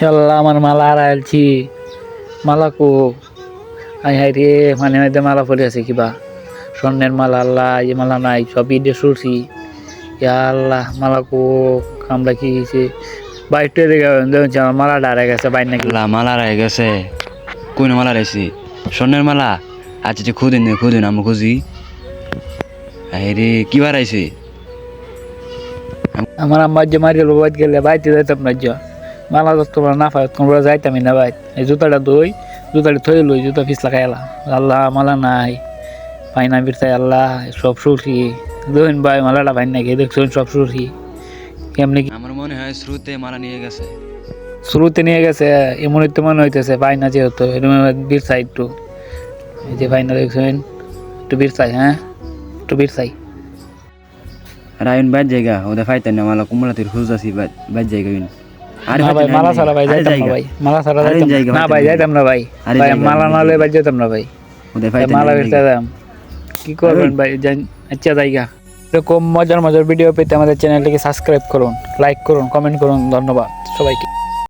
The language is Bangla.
আল্লাহ আমার মালা হারাইছি মালা কো হাই হাই রে মানে মধ্যে মালা পড়ে আছে কিবা স্বর্ণের মালা আল্লাহ এই মালা নাই সব ঈদে শুরছি ইয়া আল্লাহ মালা কো কামড়া কি হয়েছে বাইরে দেখে আমার মালা ডারে গেছে বাইর নাকি আল্লাহ মালা রয়ে গেছে কোন মালা রয়েছে স্বর্ণের মালা আচ্ছা আচ্ছা খুঁদিন আমি খুঁজি রে কি বাড়াইছে আমার আম্মার যে মারি গেল বাইত গেলে বাইতে যাইতাম না যা মালা তো তোমরা না পাই তোমরা যাইতামই না বাইত এই জুতাটা দই জুতাটা থই লই জুতা পিছলা খাইলা আল্লাহ মালা নাই পাই না বিরতাই আল্লাহ সব সুরকি দইন ভাই মালাটা ভাই নাকি দেখছেন সব সুরকি কেমনি কি আমার মনে হয় শ্রুতে মালা নিয়ে গেছে শুরুতে নিয়ে গেছে এমনই তো মনে হইতেছে পাই না যেহেতু বিরসাই একটু এই যে পাই না দেখছেন একটু বিরসাই হ্যাঁ একটু বিরসাই রায়ন বাইর জায়গা ওদের ফাইতেন না মালা কুমলা তুই খুঁজ আছি বাইর জায়গা না ভাই মালা ছাড়া ভাই যাইতাম না ভাই মালা ছাড়া যাইতাম না ভাই যাইতাম না ভাই ভাই মালা না লয়ে ভাই যাইতাম না ভাই ওদের ভাই মালা বেচতে যাম কি করবেন ভাই আচ্ছা জায়গা এরকম মজার মজার ভিডিও পেতে আমাদের চ্যানেলটিকে সাবস্ক্রাইব করুন লাইক করুন কমেন্ট করুন ধন্যবাদ সবাইকে।